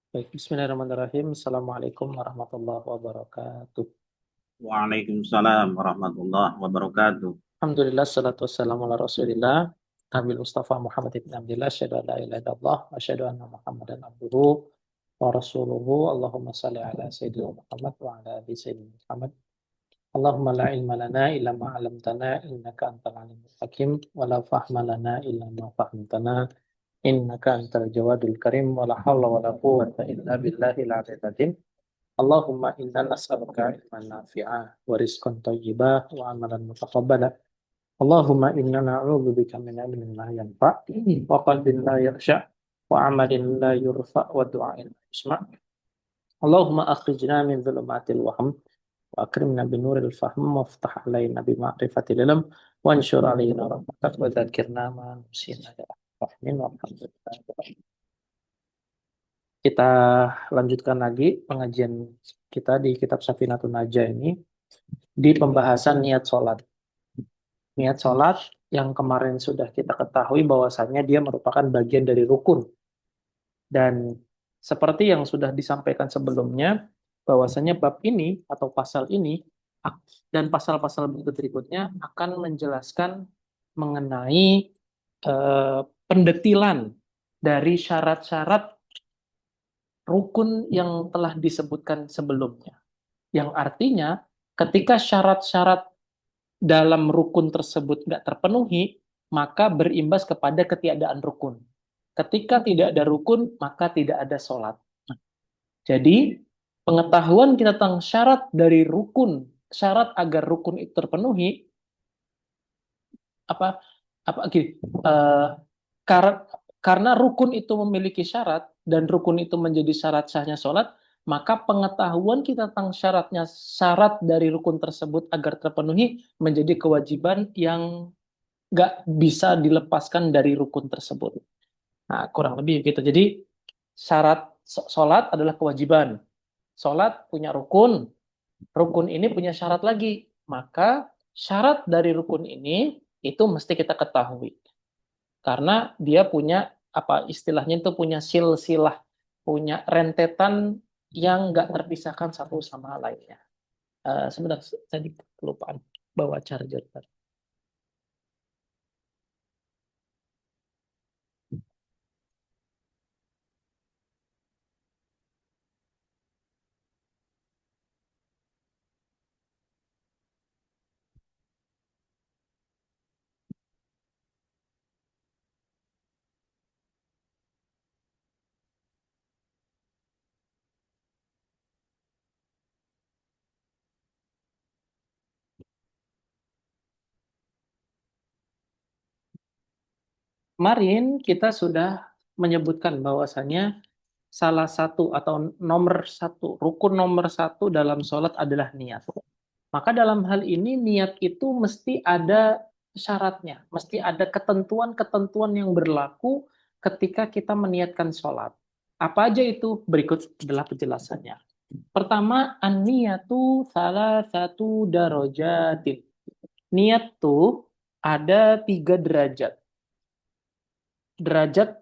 Baik, bismillahirrahmanirrahim. Assalamualaikum warahmatullahi wabarakatuh. Waalaikumsalam warahmatullahi wabarakatuh. Alhamdulillah, salatu wassalamu ala rasulillah. Nabi Mustafa Muhammad ibn Abdillah, asyhadu an la ilaha illallah, wa asyhadu anna Muhammadan abduhu wa rasuluhu. Allahumma salli ala Sayyidina Muhammad wa ala ali Sayyidina Muhammad. Allahumma la ilma lana illa ma 'allamtana innaka antal alimul hakim wa la fahma lana illa ma fahmtana innaka antal jawadul karim wa la hawla wa la quwwata illa billahil aliyyil azim. Allahumma inna nas'aluka ilman nafi'ah wa rizqan thayyibah wa amalan mutaqabbala. Allahumma inna na'udzubika min ilmin la yanfa' wa qalbin la yakhsha' wa amalin la yurfa' wa du'ain la yusma'. Allahumma akhrijna min dhulumatil wahm wa akrimna bi nuril fahm wa ftah alaina bi ma'rifatil ilm wa anshur alaina rahmatak wa dzakirna ma nusina ya rahmin walhamdulillah. Kita lanjutkan lagi pengajian kita di kitab Safinatun Najah ini di pembahasan niat sholat. Niat sholat yang kemarin sudah kita ketahui bahwasannya dia merupakan bagian dari rukun. Dan seperti yang sudah disampaikan sebelumnya, bahwasannya bab ini atau pasal ini dan pasal-pasal berikutnya akan menjelaskan mengenai pendetilan dari syarat-syarat rukun yang telah disebutkan sebelumnya. Yang artinya ketika syarat-syarat dalam rukun tersebut nggak terpenuhi, maka berimbas kepada ketiadaan rukun. Ketika tidak ada rukun, maka tidak ada sholat. Jadi, pengetahuan kita tentang syarat dari rukun, syarat agar rukun itu terpenuhi, apa apa gini, kar- karena rukun itu memiliki syarat dan rukun itu menjadi syarat sahnya sholat, maka pengetahuan kita tentang syarat dari rukun tersebut agar terpenuhi menjadi kewajiban yang nggak bisa dilepaskan dari rukun tersebut. Nah, kurang lebih gitu. Jadi syarat sholat adalah kewajiban. Sholat punya rukun, rukun ini punya syarat lagi. Maka syarat dari rukun ini itu mesti kita ketahui. Karena dia punya apa istilahnya itu punya silsilah, punya rentetan yang nggak terpisahkan satu sama lainnya. Sebentar, tadi kelupaan bawa charger. Kemarin kita sudah menyebutkan bahwasannya salah satu atau nomor satu, rukun nomor satu dalam sholat adalah niat. Maka dalam hal ini niat itu mesti ada syaratnya, mesti ada ketentuan-ketentuan yang berlaku ketika kita meniatkan sholat. Apa aja itu? Berikut adalah penjelasannya. Pertama, an-niyatu salah satu darajatin. Niat tuh ada 3 derajat. Derajat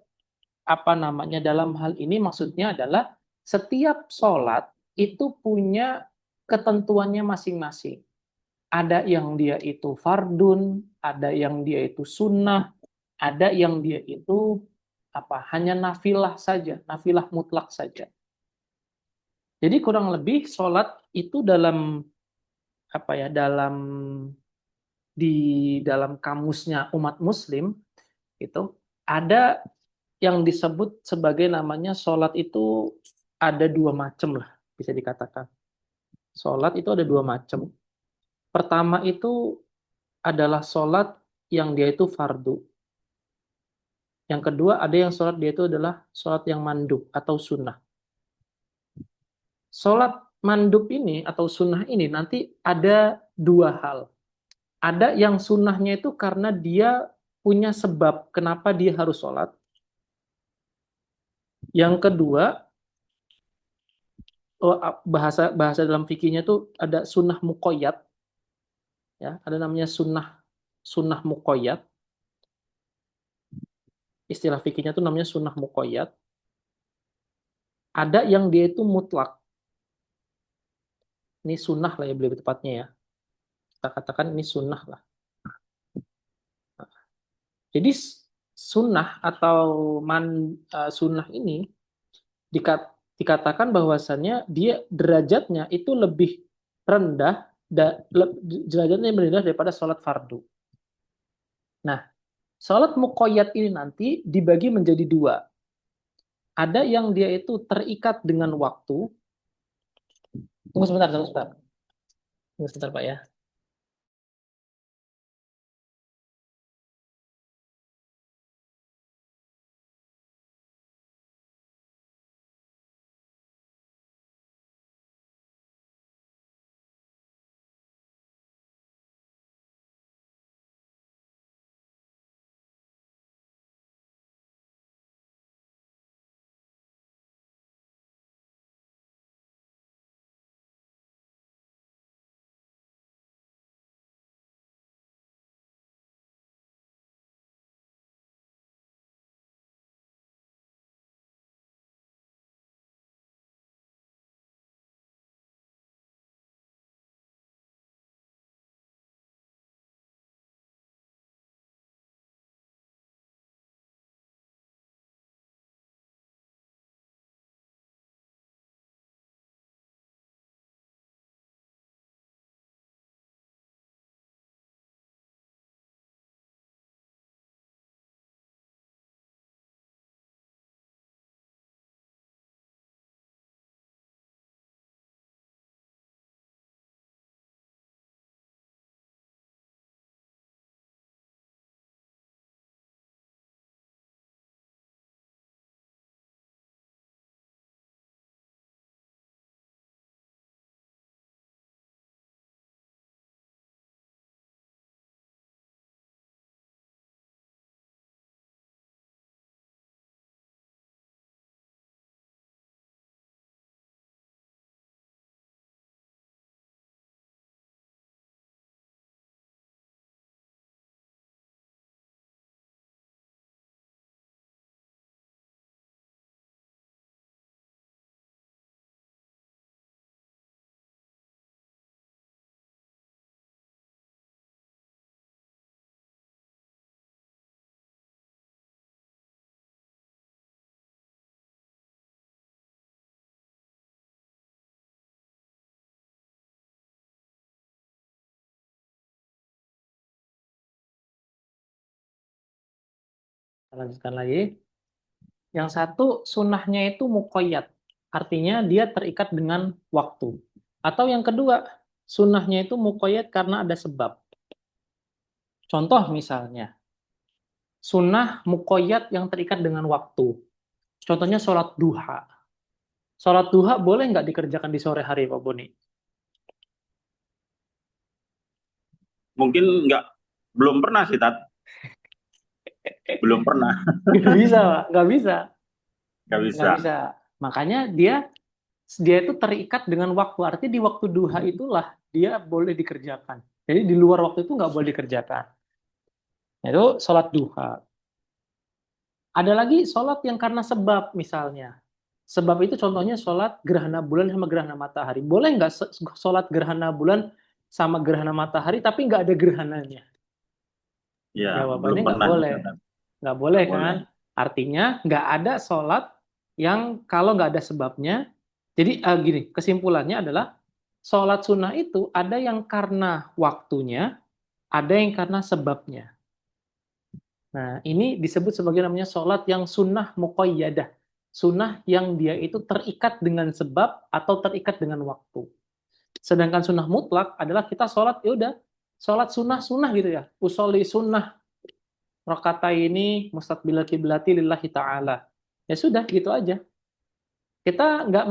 apa namanya dalam hal ini maksudnya adalah setiap sholat itu punya ketentuannya masing-masing. Ada yang dia itu fardun, ada yang dia itu sunnah, ada yang dia itu apa hanya nafilah saja, nafilah mutlak saja. Jadi kurang lebih sholat itu dalam apa ya dalam di dalam kamusnya umat Muslim itu ada yang disebut sebagai namanya sholat itu ada 2 macam lah bisa dikatakan. Sholat itu ada 2 macam. Pertama itu adalah sholat yang dia itu fardu. Yang kedua ada yang sholat dia itu adalah sholat yang mandub atau sunnah. Sholat mandub ini atau sunnah ini nanti ada 2 hal. Ada yang sunnahnya itu karena dia punya sebab kenapa dia harus sholat. Yang kedua, bahasa bahasa dalam fikihnya tuh ada sunnah muqayyad, ya, ada namanya sunnah sunnah muqayyad. Istilah fikihnya tuh namanya sunnah muqayyad. Ada yang dia itu mutlak. Ini sunnah lah ya lebih tepatnya ya. Kita katakan ini sunnah lah. Jadi sunnah atau sunnah ini dikatakan bahwasannya dia derajatnya itu lebih rendah, derajatnya lebih rendah daripada sholat fardu. Nah, sholat muqayyad ini nanti dibagi menjadi dua. Ada yang dia itu terikat dengan waktu. Tunggu sebentar, tunggu sebentar. Tunggu sebentar, Pak ya. Kita lanjutkan lagi. Yang satu, sunnahnya itu muqayyad. Artinya dia terikat dengan waktu. Atau yang kedua, sunnahnya itu muqayyad karena ada sebab. Contoh misalnya, sunnah muqayyad yang terikat dengan waktu. Contohnya sholat duha. Sholat duha boleh nggak dikerjakan di sore hari, Pak Boni? Mungkin belum pernah sih, Tat. Belum pernah, Nggak bisa, Pak. Nggak bisa. nggak Nggak bisa. bisa. Makanya dia itu terikat dengan waktu. Artinya di waktu duha itulah dia boleh dikerjakan. Jadi di luar waktu itu nggak boleh dikerjakan. Itu sholat duha. Ada lagi sholat yang karena sebab misalnya. Sebab itu contohnya sholat gerhana bulan sama gerhana matahari. Boleh nggak sholat gerhana bulan sama gerhana matahari tapi nggak ada gerhananya? Ya, belum Jawabannya nggak pernah boleh. juga, Tat. Nggak boleh Nggak kan? boleh. Artinya nggak ada sholat yang kalau nggak ada sebabnya. Jadi gini, kesimpulannya adalah sholat sunnah itu ada yang karena waktunya, ada yang karena sebabnya. Nah, ini disebut sebagai namanya sholat yang sunnah muqayyadah. Sunnah yang dia itu terikat dengan sebab atau terikat dengan waktu. Sedangkan sunnah mutlak adalah kita sholat, ya udah, sholat sunnah-sunnah gitu ya. Usolli sunnah ini mustaqbilal kiblati lillahi ta'ala. Ya sudah, gitu aja. Kita nggak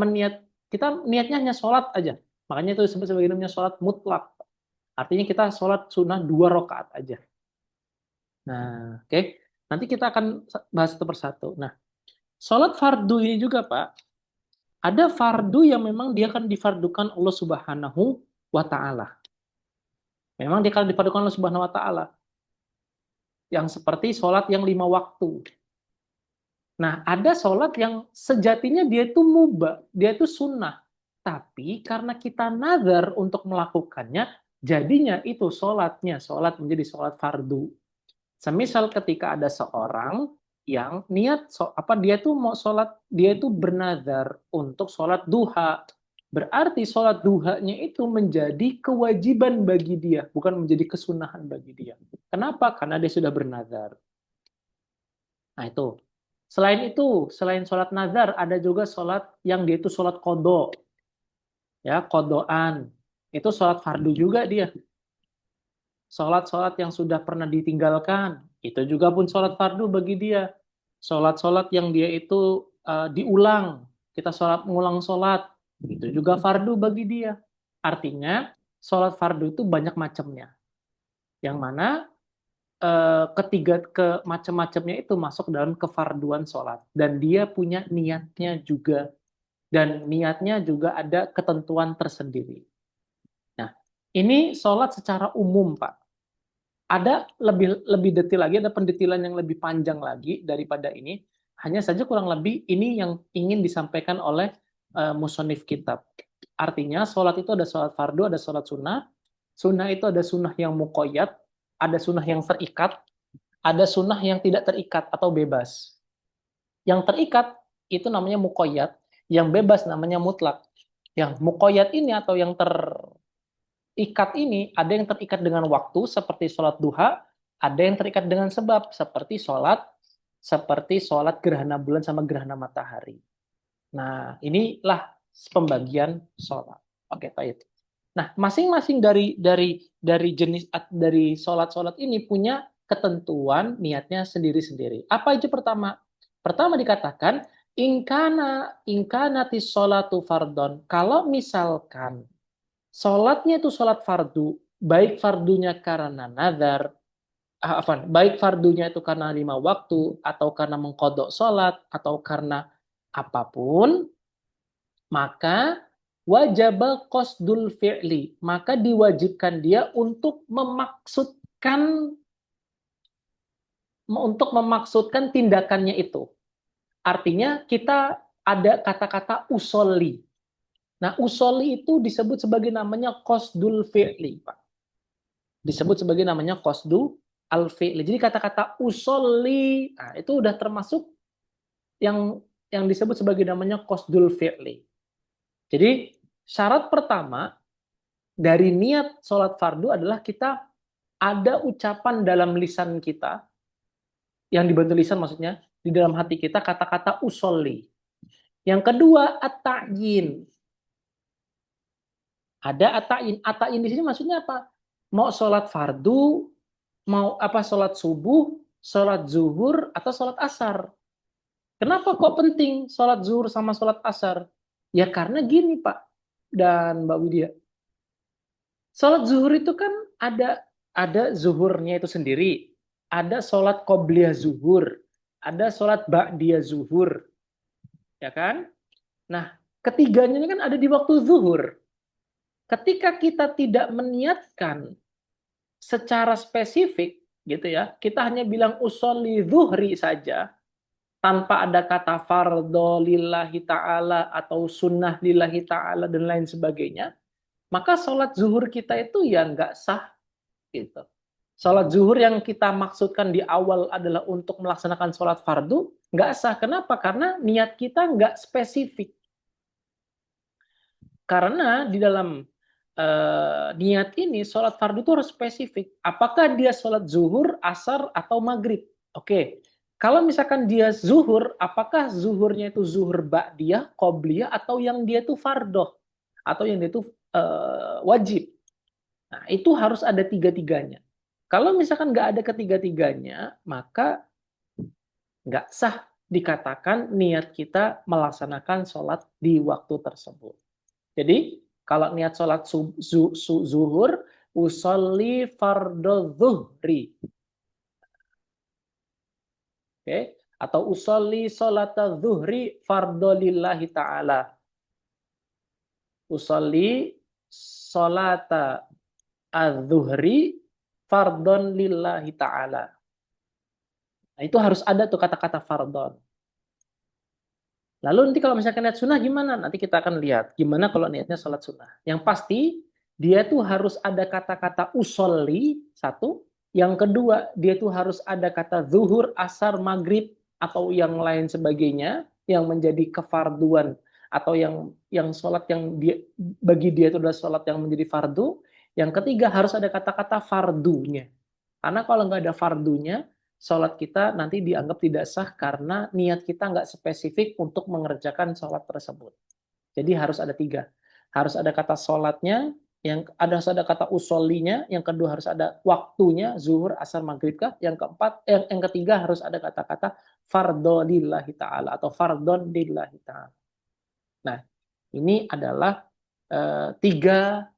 kita niatnya hanya sholat aja. Makanya itu disebut sebagai namanya sholat mutlak. Artinya kita sholat sunnah 2 rakaat aja. Nah, oke. Nanti kita akan bahas satu persatu. Nah, sholat fardu ini juga, Pak. Ada fardu yang memang dia akan difardukan Allah Subhanahu wa Ta'ala. Memang dia akan difardukan Allah Subhanahu wa Ta'ala. Yang seperti sholat yang 5 waktu. Nah, ada sholat yang sejatinya dia itu mubah, dia itu sunnah. Tapi karena kita nazar untuk melakukannya, jadinya itu sholatnya, sholat menjadi sholat fardu. Semisal ketika ada seorang yang niat dia tuh mau sholat, dia itu bernazar untuk sholat duha. Berarti sholat duhanya itu menjadi kewajiban bagi dia, bukan menjadi kesunahan bagi dia. Kenapa? Karena dia sudah bernazar. Nah itu. Selain sholat nazar, ada juga sholat yang dia itu sholat kodo. Ya, kodoan. Itu sholat fardu juga dia. Sholat-sholat yang sudah pernah ditinggalkan, itu juga pun sholat fardu bagi dia. Sholat-sholat yang dia itu diulang, kita sholat mengulang sholat, itu juga fardu bagi dia. Artinya, sholat fardu itu banyak macamnya. Yang mana ketiga ke macam-macamnya itu masuk dalam kefarduan sholat. Dan dia punya niatnya juga. Dan niatnya juga ada ketentuan tersendiri. Nah, ini sholat secara umum, Pak. Ada lebih lebih detail lagi, ada pendetilan yang lebih panjang lagi daripada ini. Hanya saja kurang lebih ini yang ingin disampaikan oleh musonif kitab. Artinya sholat itu ada sholat fardu, ada sholat sunnah. Sunnah itu ada sunnah yang muqayyad, ada sunnah yang terikat, ada sunnah yang tidak terikat atau bebas. Yang terikat itu namanya muqayyad, yang bebas namanya mutlak. Yang muqayyad ini atau yang terikat ini, ada yang terikat dengan waktu seperti sholat duha, ada yang terikat dengan sebab seperti sholat gerhana bulan sama gerhana matahari. Nah, inilah pembagian sholat. Oke, baik. Nah, masing-masing dari jenis dari sholat-sholat ini punya ketentuan niatnya sendiri-sendiri. Apa itu pertama? Pertama dikatakan ingkana sholatu fardon. Kalau misalkan sholatnya itu sholat fardu, baik fardunya karena nazar, baik fardunya itu karena 5 waktu, atau karena mengkodok sholat, atau karena apapun, maka wajib qasdul fi'li, maka diwajibkan dia untuk memaksudkan tindakannya itu. Artinya kita ada kata-kata usolli. Nah, usolli itu disebut sebagai namanya qasdul fi'li, Pak. Disebut sebagai namanya qasdu al-fi'li. Jadi kata-kata usolli, nah, itu udah termasuk yang disebut sebagai namanya qasdul fi'li. Jadi syarat pertama dari niat sholat fardu adalah kita ada ucapan dalam lisan kita, yang dibantu lisan maksudnya, di dalam hati kita kata-kata usolli. Yang kedua, at-ta'yin. Ada at-ta'yin. At-ta'yin di sini maksudnya apa? Mau sholat fardu, mau apa sholat subuh, sholat zuhur, atau sholat asar. Kenapa kok penting sholat zuhur sama sholat asar? Ya karena gini Pak dan Mbak Widya. Sholat zuhur itu kan ada zuhurnya itu sendiri, ada sholat qobliyah zuhur, ada sholat ba'diyah zuhur, ya kan? Nah, ketiganya ini kan ada di waktu zuhur. Ketika kita tidak meniatkan secara spesifik, gitu ya, kita hanya bilang usolli zuhri saja, tanpa ada kata fardho lillahi ta'ala atau sunnah lillahi ta'ala dan lain sebagainya, maka sholat zuhur kita itu ya nggak sah gitu. Sholat zuhur yang kita maksudkan di awal adalah untuk melaksanakan sholat fardu, nggak sah. Kenapa? Karena niat kita nggak spesifik. Karena di dalam niat ini, sholat fardu itu harus spesifik. Apakah dia sholat zuhur, asar, atau maghrib? Oke. Kalau misalkan dia zuhur, apakah zuhurnya itu zuhur ba'diyah, qobliyah, atau yang dia itu fardoh? Atau yang dia itu wajib? Nah, itu harus ada tiga-tiganya. Kalau misalkan nggak ada ketiga-tiganya, maka nggak sah dikatakan niat kita melaksanakan sholat di waktu tersebut. Jadi, kalau niat sholat zuhur, usolli fardhu zuhri. Oke? Atau usolli sholata zuhri fardhu lillahi ta'ala. Usolli sholata az-zuhri fardhon lillahi ta'ala. Nah, itu harus ada tuh kata-kata fardhon. Lalu nanti kalau misalkan niat sunnah gimana? Nanti kita akan lihat gimana kalau niatnya sholat sunnah. Yang pasti dia tuh harus ada kata-kata usolli satu. Yang kedua dia tuh harus ada kata zuhur, asar, maghrib atau yang lain sebagainya yang menjadi kefarduan atau yang sholat yang dia bagi dia itu adalah sholat yang menjadi fardu. Yang ketiga harus ada kata-kata fardunya. Karena kalau nggak ada fardunya, sholat kita nanti dianggap tidak sah karena niat kita nggak spesifik untuk mengerjakan sholat tersebut. Jadi harus ada tiga. Harus ada kata sholatnya, harus ada kata usolinya, yang kedua harus ada waktunya, zuhur, asar, maghrib kah, yang keempat, yang ketiga harus ada kata-kata fardhu lillahi ta'ala atau fardhon lillahi ta'ala. Nah, ini adalah tiga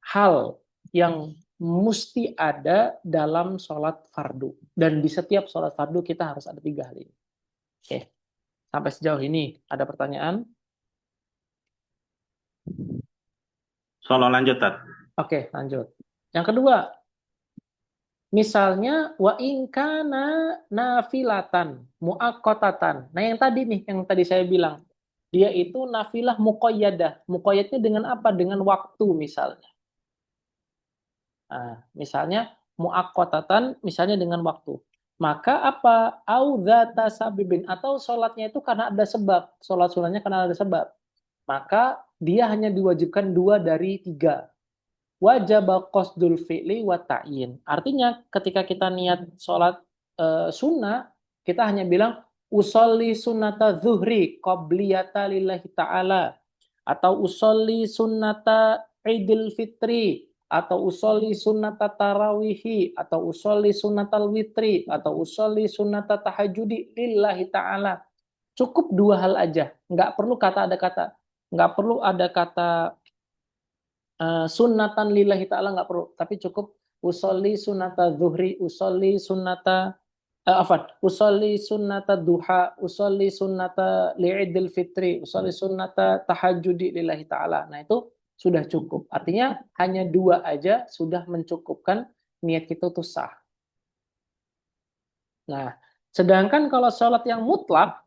hal yang mesti ada dalam sholat fardu. Dan di setiap sholat fardu kita harus ada tiga hal ini. Oke, sampai sejauh ini ada pertanyaan? Solo lanjut, Tat. Oke, lanjut. Yang kedua, misalnya wa ingkana nafilatan muakkotatan. Nah, yang tadi nih, yang tadi saya bilang, dia itu nafilah muqayyadah. Muqayyadnya dengan apa? Dengan waktu misalnya. Nah, misalnya muakkotatan, misalnya dengan waktu. Maka apa? Au dzata sabibin, atau sholatnya itu karena ada sebab. Sholat sunahnya karena ada sebab. Maka dia hanya diwajibkan 2 dari 3. Wajib qasdul fi'li wa ta'yin. Artinya ketika kita niat sholat sunnah, kita hanya bilang usolli sunnata zuhri qabliyata lillahi ta'ala. Atau usolli sunnata idil fitri. Atau usolli sunnata tarawihi. Atau usolli sunnatal witri. Atau usolli sunnata tahajudi lillahi ta'ala. Cukup 2 hal aja. Nggak perlu ada kata. Nggak perlu ada kata sunnatan lillahi ta'ala, nggak perlu, tapi cukup usolli sunnata zuhri, usolli sunnata usolli sunnata duha, usolli sunnata li'idil fitri, usolli sunnata tahajudi lillahi ta'ala. Nah itu sudah cukup. Artinya hanya 2 aja sudah mencukupkan niat kita tuh sah. Nah, sedangkan kalau sholat yang mutlak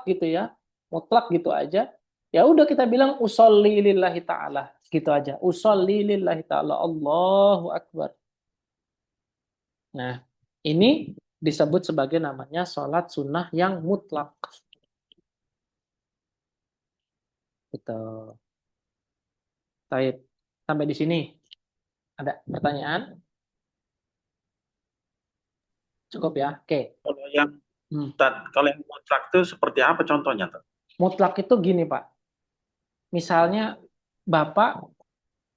gitu ya, mutlak gitu aja, ya udah kita bilang usolli lillahi ta'ala, gitu aja. Usolli lillahi ta'ala, Allahu Akbar. Nah, ini disebut sebagai namanya sholat sunnah yang mutlak. Gitu. Baik, sampai di sini. Ada pertanyaan? Cukup ya? Oke. Kalau yang Hmm. kalau yang mutlak itu seperti apa contohnya, Tat? Mutlak itu gini, Pak. Misalnya, Bapak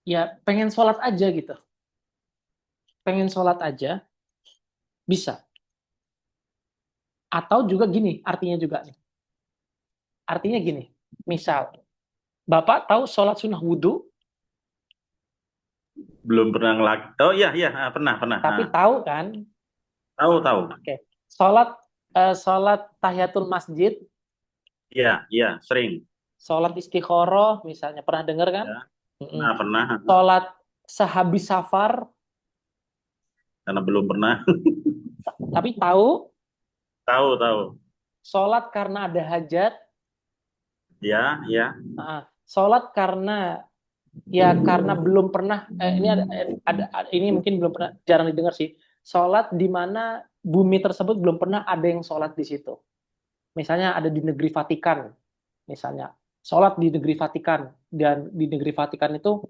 ya pengen sholat aja gitu. Pengen sholat aja, bisa. Atau juga gini, artinya juga nih. Artinya gini, misal, Bapak tahu sholat sunnah wudhu, Belum pernah ngelak. Oh iya iya, pernah pernah. tapi tahu kan, Tahu tahu. oke, sholat tahiyatul masjid, Iya iya, sering. sholat istikharah, misalnya, pernah dengar kan? Ya, Mm-mm. pernah pernah. Sholat sehabis safar, Karena belum pernah. tapi tahu, Tahu tahu. sholat karena ada hajat, Ya ya. sholat karena ya karena belum pernah ini ini mungkin belum pernah, jarang didengar sih, sholat di mana bumi tersebut belum pernah ada yang sholat di situ. Misalnya ada di negeri Vatikan, misalnya sholat di negeri Vatikan, dan di negeri Vatikan itu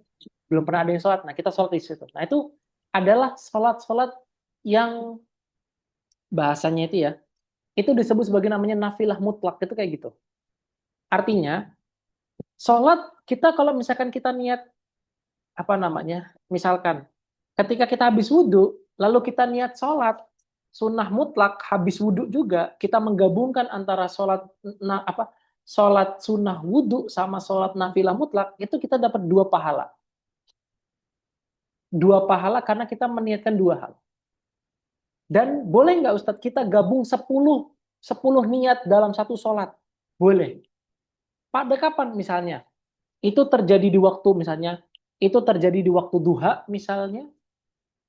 belum pernah ada yang sholat. Nah kita sholat di situ. Nah itu adalah sholat-sholat yang bahasanya itu ya, itu disebut sebagai namanya nafilah mutlak, itu kayak gitu. Artinya sholat kita kalau misalkan kita niat apa namanya, misalkan ketika kita habis wudhu, lalu kita niat sholat sunnah mutlak habis wudhu juga, kita menggabungkan antara sholat sunnah wudhu sama sholat nafilah mutlak, itu kita dapat 2 pahala. 2 pahala karena kita meniatkan 2 hal. Dan boleh nggak Ustadz kita gabung 10 niat dalam satu sholat? Boleh. Pada kapan misalnya? Itu terjadi di waktu misalnya, itu terjadi di waktu duha misalnya,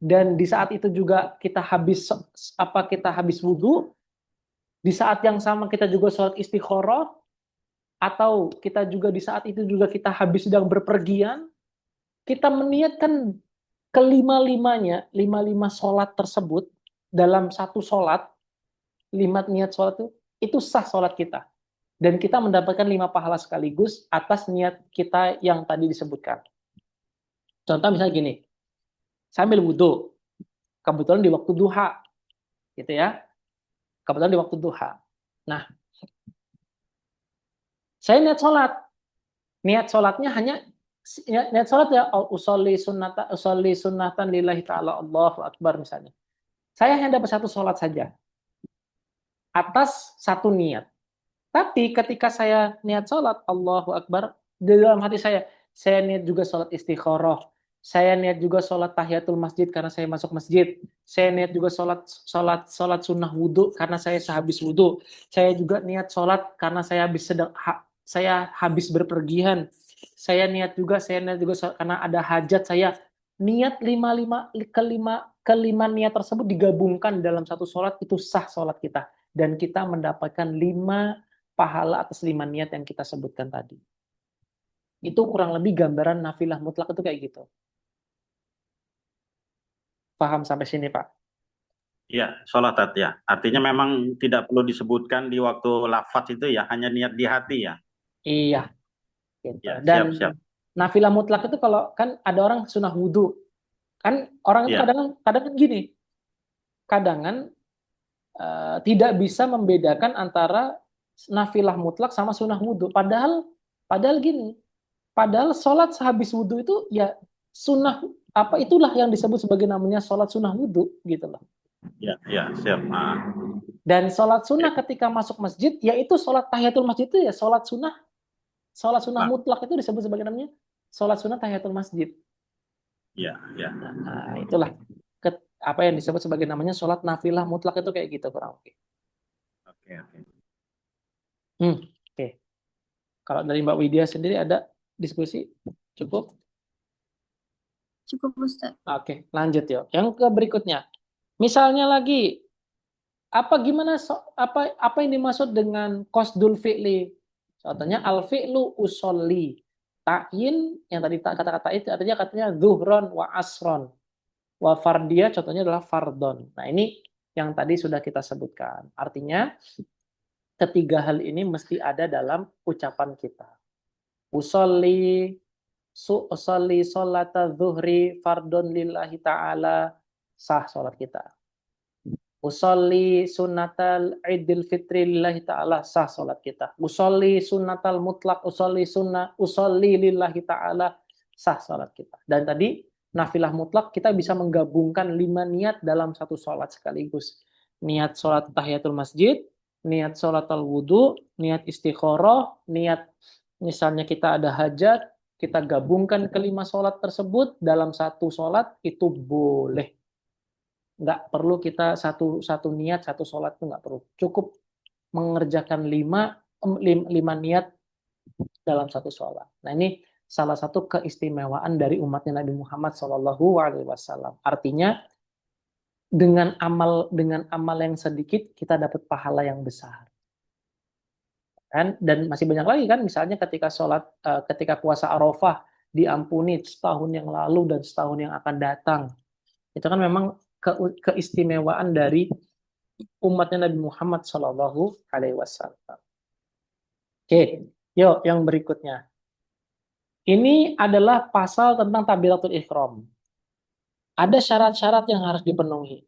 dan di saat itu juga kita habis wudhu, di saat yang sama kita juga sholat istikharah, atau kita juga di saat itu juga kita habis sedang berpergian, kita meniatkan kelima-limanya, lima-lima sholat tersebut dalam satu sholat, lima niat sholat itu sah sholat kita. Dan kita mendapatkan 5 pahala sekaligus atas niat kita yang tadi disebutkan. Contoh misalnya gini, sambil wudhu, kebetulan di waktu duha, gitu ya, kebetulan di waktu duha. Nah, saya niat sholatnya hanya niat sholat ya, usolli sunnatan lillahi ta'ala, Allahu Akbar misalnya. Saya hanya dapat satu sholat saja, atas satu niat. Tapi ketika saya niat sholat, Allahu Akbar, di dalam hati saya niat juga sholat istikharah, saya niat juga sholat tahiyatul masjid karena saya masuk masjid, saya niat juga sholat sunnah wudhu karena saya sehabis wudhu, saya juga niat sholat karena saya habis berpergian, saya niat juga sholat karena ada hajat saya. Niat kelima niat tersebut digabungkan dalam satu sholat, itu sah sholat kita, dan kita mendapatkan 5 pahala atas 5 niat yang kita sebutkan tadi. Itu kurang lebih gambaran nafilah mutlak itu kayak gitu. Paham sampai sini, Pak? Iya, sholat ya. Artinya memang tidak perlu disebutkan di waktu lafaz itu ya, hanya niat di hati ya. Iya, gitu. Ya, Dan siap. nafilah mutlak itu kalau kan ada orang sunah wudhu, kan orang itu Ya, kadang kan gini, kadang tidak bisa membedakan antara nafilah mutlak sama sunah wudhu. Padahal gini, padahal sholat sehabis wudhu itu ya sunnah, apa itulah yang disebut sebagai namanya sholat sunnah wudhu gitu loh. ya, siap. Nah, Dan sholat sunnah ketika masuk masjid, yaitu sholat tahiyatul masjid itu ya sholat sunnah Pak. mutlak itu disebut sebagai namanya sholat sunnah tahiyatul masjid. Ya. Nah, itulah apa yang disebut sebagai namanya sholat nafilah mutlak itu kayak gitu kurang lebih. Oke. Oke. Kalau dari Mbak Widya sendiri ada diskusi? Cukup? Cukup Ustaz. Oke, lanjut ya. Yang ke berikutnya. Misalnya lagi, apa yang dimaksud dengan qasdul fi'li? Contohnya al-fi'lu usolli. Ta'yin yang tadi kata-kata itu katanya zuhron wa asron. Wa fardiyah contohnya adalah fardon. Nah, ini yang tadi sudah kita sebutkan. Artinya ketiga hal ini mesti ada dalam ucapan kita. Usolli sholata zuhri fardon lillahi ta'ala, sah sholat kita. Usolli sunnatal idil fitri lillahi ta'ala, sah sholat kita. Usolli sunnatal mutlak, usolli lillahi ta'ala, sah sholat kita. Dan tadi nafilah mutlak kita bisa menggabungkan 5 niat dalam satu sholat sekaligus. Niat sholat tahiyatul masjid, niat sholat al-wudu, niat istikharah, niat misalnya kita ada hajat, kita gabungkan kelima sholat tersebut dalam satu sholat, itu boleh. Nggak perlu kita satu niat, satu sholat itu nggak perlu. Cukup mengerjakan 5 niat dalam satu sholat. Nah, ini salah satu keistimewaan dari umatnya Nabi Muhammad SAW. Artinya dengan amal yang sedikit kita dapat pahala yang besar. Kan? Dan masih banyak lagi kan, misalnya ketika puasa Arafah diampuni setahun yang lalu dan setahun yang akan datang. Itu kan memang keistimewaan dari umatnya Nabi Muhammad SAW. Oke, yuk yang berikutnya. Ini adalah pasal tentang takbiratul ihram. Ada syarat-syarat yang harus dipenuhi.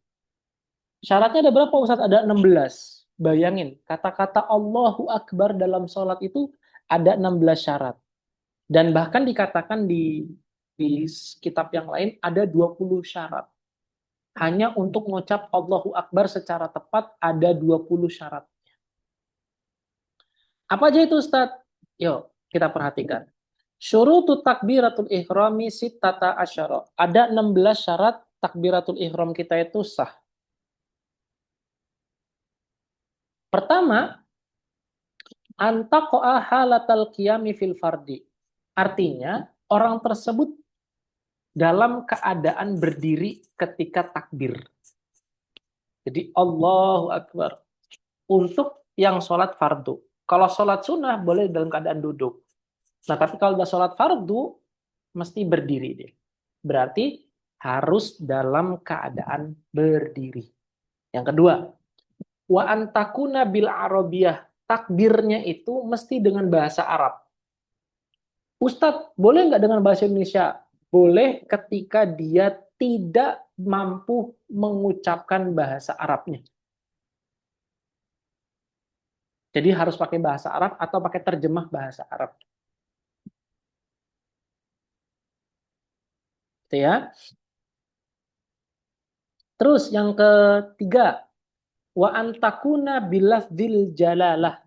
Syaratnya ada berapa Ustaz? Ada 16. Bayangin, kata-kata Allahu Akbar dalam sholat itu ada 16 syarat. Dan bahkan dikatakan di kitab yang lain ada 20 syarat. Hanya untuk mengucap Allahu Akbar secara tepat ada 20 syarat. Apa aja itu Ustaz? Yuk, kita perhatikan. Syurutu takbiratul ihrami sittata asyara. Ada 16 syarat takbiratul ihram kita itu sah. Pertama, antaqa'a halatal qiyami fil fardi. Artinya, orang tersebut dalam keadaan berdiri ketika takbir. Jadi Allahu Akbar. untuk yang sholat fardu. Kalau sholat sunnah boleh dalam keadaan duduk. Nah, tapi kalau udah sholat fardu, mesti berdiri dia. Berarti harus dalam keadaan berdiri. Yang kedua, wa antakuna bil arabiyah. Takbirnya itu mesti dengan bahasa Arab. Ustadz, boleh nggak dengan bahasa Indonesia? Boleh ketika dia tidak mampu mengucapkan bahasa Arabnya. Jadi harus pakai bahasa Arab atau pakai terjemah bahasa Arab. Gitu ya. Terus yang ketiga, wa antakuna bilafdzil jalalah.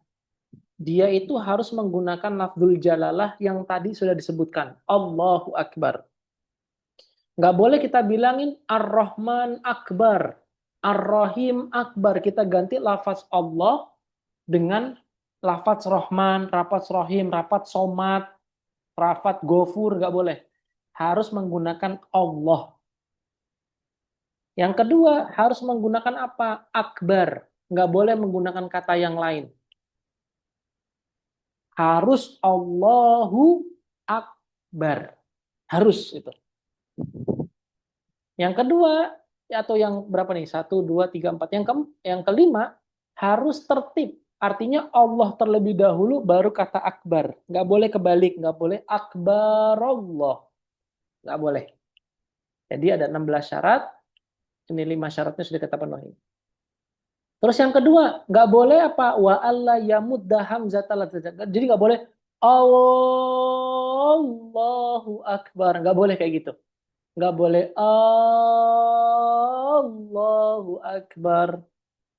Dia itu harus menggunakan lafdzul jalalah yang tadi sudah disebutkan. Allahu Akbar. Nggak boleh kita bilangin Ar-Rahman Akbar, Ar-Rahim Akbar. Kita ganti lafaz Allah dengan lafaz Rahman, lafaz Rahim, lafaz Somad, lafaz Ghafur. Nggak boleh. Harus menggunakan Allah. Yang kedua, harus menggunakan apa? Akbar. Nggak boleh menggunakan kata yang lain. Harus Allahu Akbar. Harus itu. Yang kedua, atau yang berapa nih? 1, 2, 3, 4. Yang kelima, harus tertib. Artinya Allah terlebih dahulu, baru kata Akbar. Nggak boleh kebalik. Nggak boleh Akbar Allah. Nggak boleh. Jadi ada 16 syarat. Ini 5 syaratnya sudah kita penuhi. Terus yang kedua, nggak boleh apa? Wa alla yamudda hamzatal. Jadi nggak boleh Allahu Akbar. Nggak boleh kayak gitu. Nggak boleh Allahu Akbar.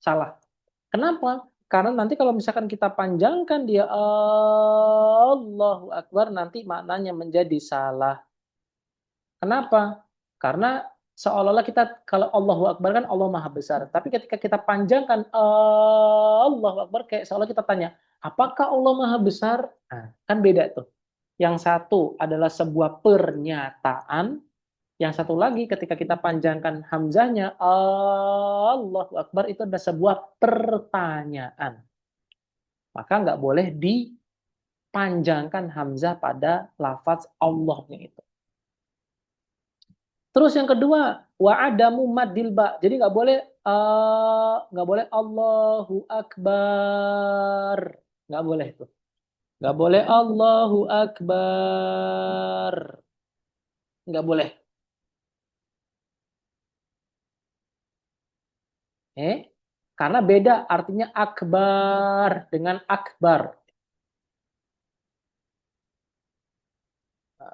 Salah. Kenapa? Karena nanti kalau misalkan kita panjangkan dia Allahu Akbar, nanti maknanya menjadi salah. Kenapa? Karena seolah-olah kita, kalau Allahu Akbar kan Allah Maha Besar. Tapi ketika kita panjangkan Allahu Akbar, kayak seolah kita tanya, apakah Allah Maha Besar? Nah, kan beda tuh. Yang satu adalah sebuah pernyataan. Yang satu lagi ketika kita panjangkan hamzahnya, Allahu Akbar, itu adalah sebuah pertanyaan. Maka nggak boleh dipanjangkan hamzah pada lafaz Allahnya itu. Terus yang kedua, wa adamu maddil ba. Jadi nggak boleh Allahu Akbar. Nggak boleh itu. Nggak boleh Allahu Akbar. Nggak boleh. Karena beda artinya akbar dengan akbar.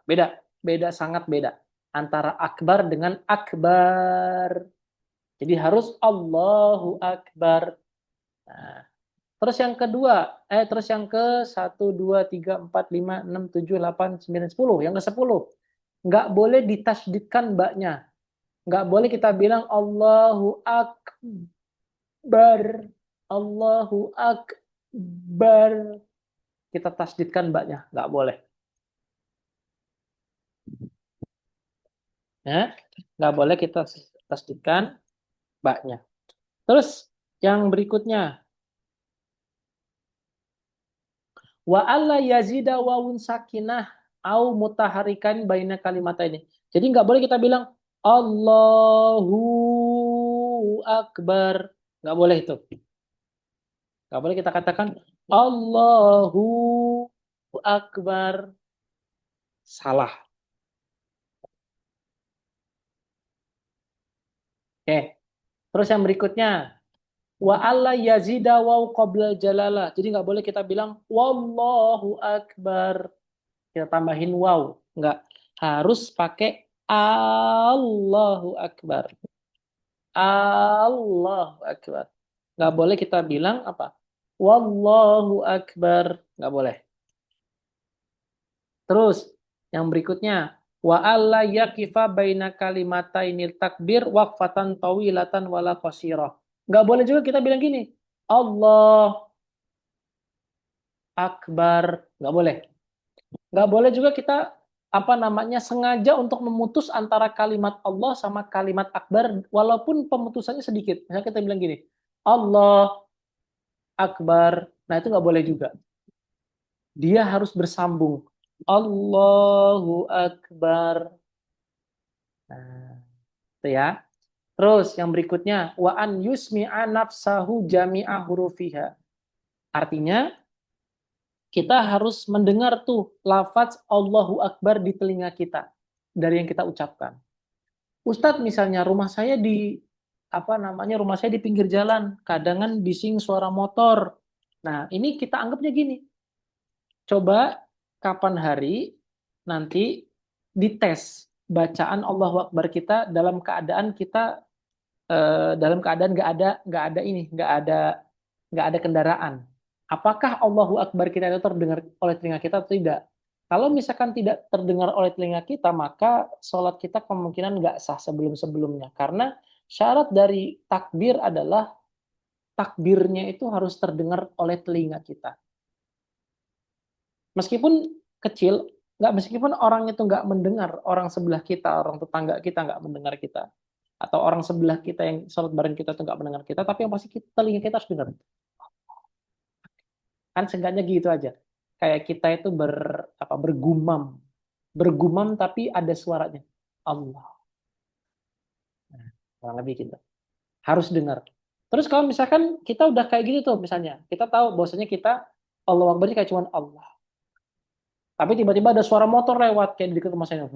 Beda sangat beda antara akbar dengan akbar. Jadi harus Allahu Akbar. Nah, terus yang kedua, terus yang ke 1, 2, 3, 4, 5, 6, 7, 8, 9, 10. Yang ke 10, nggak boleh ditasydidkan mbaknya. Nggak boleh kita bilang Allahu Akbar. Allahu Akbar. Kita tasydidkan mbaknya. Nggak boleh. Ya, nggak boleh kita tasydidkan mbaknya. Terus yang berikutnya, wa alla yazida wawun sakinah au mutaharikan baina kalimat ini. Jadi nggak boleh kita bilang Allahu Akbar. Nggak boleh itu. Nggak boleh kita katakan Allahu Akbar. Salah. Oke. Terus yang berikutnya, wa alla yazida waw qabla jalalah. Jadi nggak boleh kita bilang wallahu akbar. Kita tambahin waw. Nggak. Harus pakai Allahu akbar. Allahu akbar. Nggak boleh kita bilang apa? Wallahu akbar. Nggak boleh. Terus yang berikutnya, wa alla yaqifa baina kalimatainil takbir waqfatan tawilatan wala qasirah. Nggak boleh juga kita bilang gini, Allah Akbar. Nggak boleh. Nggak boleh juga kita sengaja untuk memutus antara kalimat Allah sama kalimat Akbar walaupun pemutusannya sedikit. Misalnya kita bilang gini, Allah Akbar. Nah, itu nggak boleh juga. Dia harus bersambung. Allahu Akbar. Nah, itu ya. Terus yang berikutnya, wa an yusmi'a nafsahu jami'a hurufiha. Artinya, kita harus mendengar tuh lafaz Allahu Akbar di telinga kita dari yang kita ucapkan. Ustadz, misalnya rumah saya di rumah saya di pinggir jalan, kadang bising suara motor. Nah, ini kita anggapnya gini. Coba kapan hari nanti dites bacaan Allahu Akbar kita dalam keadaan nggak ada kendaraan. Apakah Allahu Akbar kita itu terdengar oleh telinga kita atau tidak? Kalau misalkan tidak terdengar oleh telinga kita, maka sholat kita kemungkinan nggak sah sebelum-sebelumnya. Karena syarat dari takbir adalah takbirnya itu harus terdengar oleh telinga kita. Meskipun kecil, meskipun orang itu nggak mendengar, orang sebelah kita, orang tetangga kita nggak mendengar kita, atau orang sebelah kita yang sholat bareng kita itu nggak mendengar kita, tapi yang pasti telinga kita harus dengar. Kan seenggaknya gitu aja. Kayak kita itu bergumam. Bergumam tapi ada suaranya. Allah. Nah, kurang lebih gitu. Harus dengar. Terus kalau misalkan kita udah kayak gitu tuh misalnya, kita tahu bahwasanya kita Allah Akbar kayak cuman Allah. Tapi tiba-tiba ada suara motor lewat kayak di dekat rumah saya.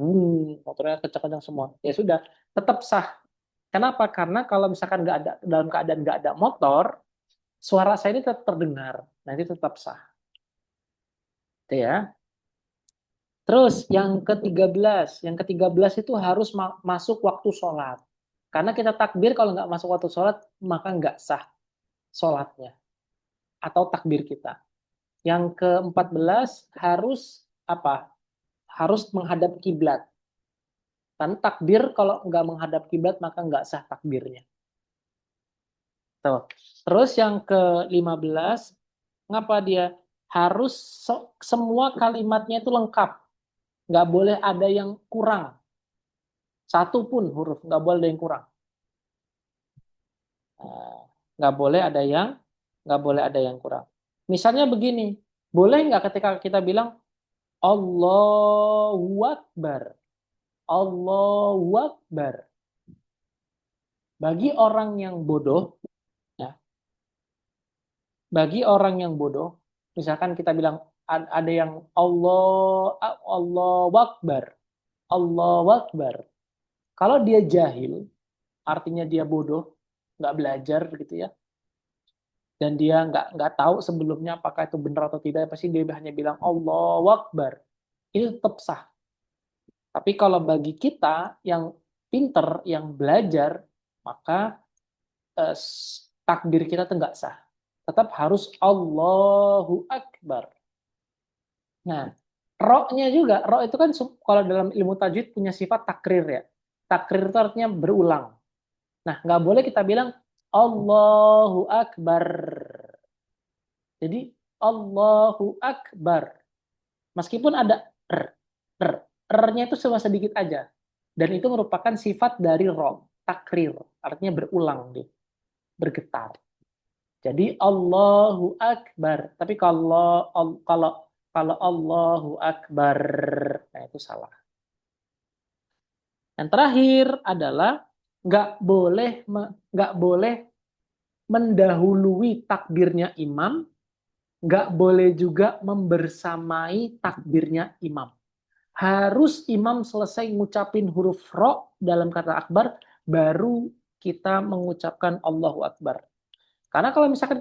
Motornya kencang-kencang semua. Ya sudah, tetap sah. Kenapa? Karena kalau misalkan nggak ada dalam keadaan nggak ada motor, suara saya ini tetap terdengar. Nanti tetap sah. Itu ya. Terus yang ke-13 itu harus masuk waktu sholat. Karena kita takbir kalau nggak masuk waktu sholat, maka nggak sah sholatnya. Atau takbir kita. Yang ke-14 harus apa? Harus menghadap kiblat. Karena takbir kalau nggak menghadap kiblat, maka nggak sah takbirnya. Tuh. Terus yang ke-15, ngapa dia? Harus semua kalimatnya itu lengkap. Nggak boleh ada yang kurang. Satu pun huruf, nggak boleh ada yang kurang. Nah, nggak boleh ada yang kurang. Misalnya begini, boleh nggak ketika kita bilang Allahu Akbar, Allahu Akbar. Bagi orang yang bodoh, ya, bagi orang yang bodoh, misalkan kita bilang ada yang Allahu Akbar, Allahu Akbar. Kalau dia jahil, artinya dia bodoh, nggak belajar gitu ya, dan dia nggak tahu sebelumnya apakah itu benar atau tidak, pasti dia hanya bilang Allahu Akbar. Ini tetap sah. Tapi kalau bagi kita yang pinter, yang belajar, maka eh, takbir kita itu nggak sah. Tetap harus Allahu Akbar. Nah, ro-nya juga, ro itu kan kalau dalam ilmu tajwid punya sifat takrir ya. Takrir itu artinya berulang. Nah, nggak boleh kita bilang Allahu Akbar. Jadi Allahu Akbar. Meskipun ada r-nya itu cuma sedikit aja. Dan itu merupakan sifat dari ro, takrir. Artinya berulang, bergetar. Jadi Allahu Akbar. Tapi kalau Allahu Akbar, nah itu salah. Yang terakhir adalah nggak boleh mendahului takbirnya imam, nggak boleh juga membersamai takbirnya imam. Harus imam selesai ngucapin huruf ro dalam kata akbar, baru kita mengucapkan Allahu Akbar. Karena kalau misalkan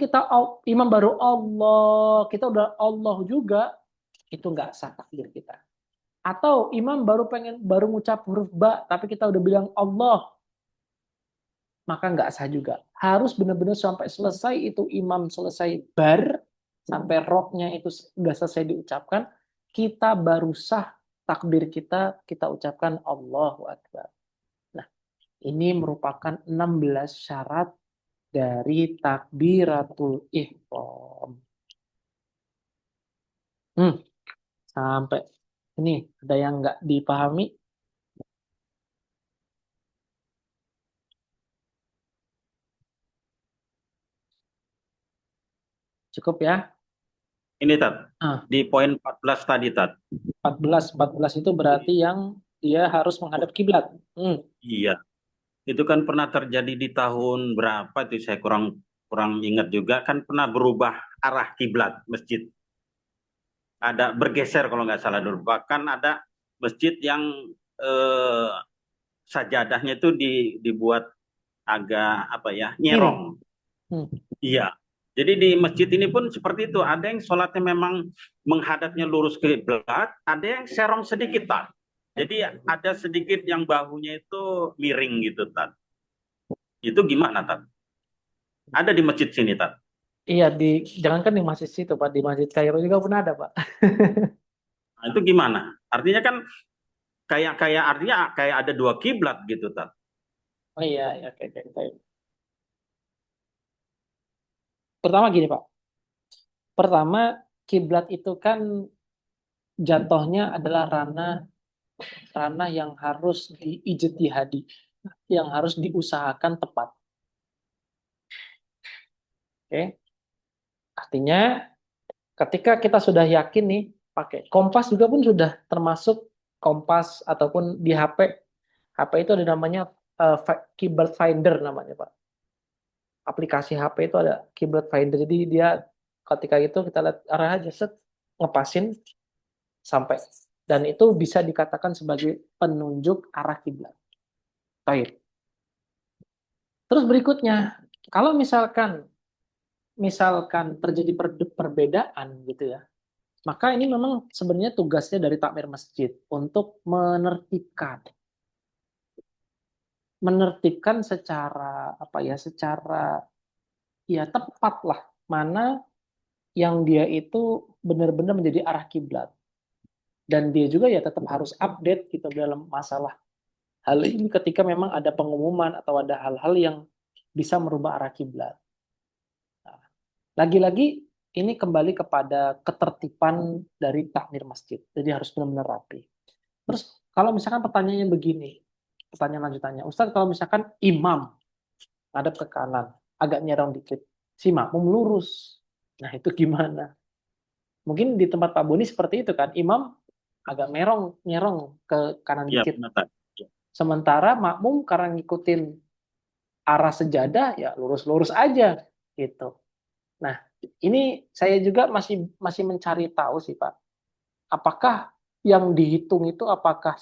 imam baru Allah, kita udah Allah juga, itu nggak sah takbir kita. Atau imam baru ngucap huruf ba, tapi kita udah bilang Allah, maka nggak sah juga. Harus benar-benar sampai selesai itu imam selesai sampai roknya itu udah selesai diucapkan, kita baru sah takbir kita ucapkan Allahu Akbar. Nah, ini merupakan 16 syarat dari takbiratul ihram. Sampai ini ada yang nggak dipahami? Cukup ya? Ini Tat, Ah, di poin 14 tadi Tat. 14 itu berarti yang dia harus menghadap kiblat. Iya, itu kan pernah terjadi di tahun berapa itu saya kurang kurang ingat juga kan pernah berubah arah kiblat masjid. Ada bergeser kalau nggak salah dulu. Bahkan ada masjid yang eh, sajadahnya itu dibuat agak apa ya Miring. nyerong. Hmm. Iya. Jadi di masjid ini pun seperti itu. Ada yang sholatnya memang menghadapnya lurus ke kiblat, ada yang serong sedikit Tat. Jadi ada sedikit yang bahunya itu miring gitu Tat. Itu gimana Tat? Ada di masjid sini Tat. Iya, jangankan di masjid situ, Pak, di Masjid Kairo juga pun ada, Pak. Nah, itu gimana? Artinya kan kayak kayak artinya kayak ada dua kiblat gitu Tat. Oh iya, ya, oke, oke, oke. Pertama gini, Pak. Pertama, kiblat itu kan jatuhnya adalah ranah ranah yang harus diijtihadi, yang harus diusahakan tepat. Oke. Artinya ketika kita sudah yakin nih, pakai kompas juga pun sudah termasuk kompas ataupun di HP. HP itu ada namanya keyboard finder namanya, Pak. Aplikasi HP itu ada keyboard finder. Jadi dia ketika itu kita lihat arah aja set ngepasin sampai dan itu bisa dikatakan sebagai penunjuk arah kiblat. Baik. Terus berikutnya, kalau misalkan terjadi perbedaan gitu ya, maka ini memang sebenarnya tugasnya dari takmir masjid untuk menertibkan secara apa ya, secara ya tepat lah mana yang dia itu benar-benar menjadi arah kiblat dan dia juga ya tetap harus update gitu dalam masalah hal ini ketika memang ada pengumuman atau ada hal-hal yang bisa merubah arah kiblat. Nah, lagi-lagi ini kembali kepada ketertiban dari takmir masjid. Jadi harus benar-benar rapi. Terus kalau misalkan pertanyaannya begini, pertanyaan lanjutannya, Ustadz kalau misalkan imam ngadep ke kanan, agak nyerong dikit, si makmum lurus. Nah itu gimana? Mungkin di tempat Pak Boni seperti itu kan, imam agak nyerong ke kanan Iya dikit. benar Tat. Ya. Sementara makmum karena ngikutin arah sejadah ya lurus-lurus aja gitu. Nah, ini saya juga masih masih mencari tahu sih Pak. Apakah yang dihitung itu apakah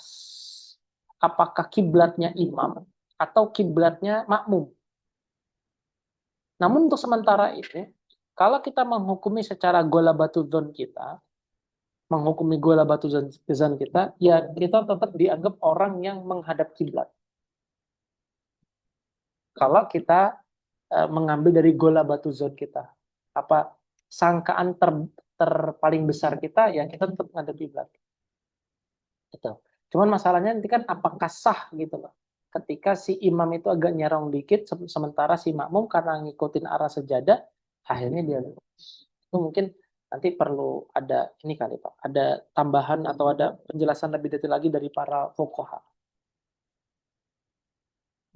kiblatnya imam atau kiblatnya makmum? Namun untuk sementara ini, kalau kita menghukumi secara gola batu zon kita, menghukumi gola batu zon kita, ya kita tetap dianggap orang yang menghadap kiblat. Kalau kita mengambil dari gola batu zon kita, apa sangkaan terpaling besar kita, ya kita tetap menghadap kiblat. Gitu. Cuman masalahnya nanti kan apakah sah gitu loh. Ketika si imam itu agak nyerong dikit, sementara si makmum karena ngikutin arah sejadah, akhirnya dia lurus. Itu mungkin nanti perlu ada ini kali Pak, ada tambahan atau ada penjelasan lebih detail lagi dari para fuqaha.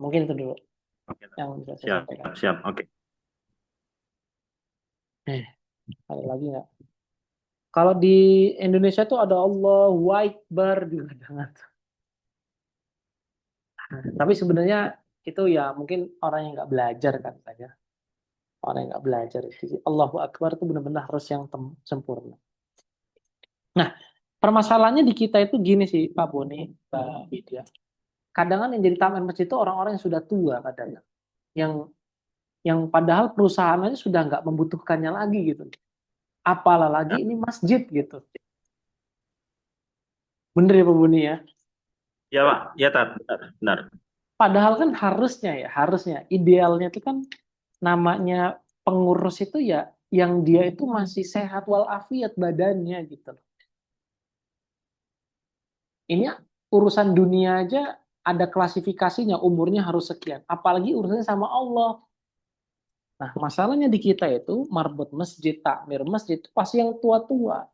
Mungkin itu dulu Oke, Tat. yang bisa saya Siap, sampaikan. siap. Oke. Ada lagi nggak? Kalau di Indonesia tuh ada Allahu Akbar juga jangan. Tapi sebenarnya itu ya mungkin orang yang nggak belajar kan saja. Orang yang nggak belajar. Jadi Allahu Akbar itu benar-benar harus yang sempurna. Nah, permasalahannya di kita itu gini sih, Pak Boni, Pak Widya. Kadang kan yang jadi taman masjid itu orang-orang yang sudah tua kadang. Yang padahal perusahaannya sudah nggak membutuhkannya lagi gitu. Apalah Ya, lagi ini masjid gitu. Bener ya Pak Boni ya? ya Pak. Ya Tat, benar, benar. Padahal kan harusnya, idealnya itu kan namanya pengurus itu ya yang dia itu masih sehat walafiat badannya gitu. Ini urusan dunia aja ada klasifikasinya, umurnya harus sekian. Apalagi urusannya sama Allah. Nah, masalahnya di kita itu marbot masjid, takmir masjid itu pasti yang tua-tua.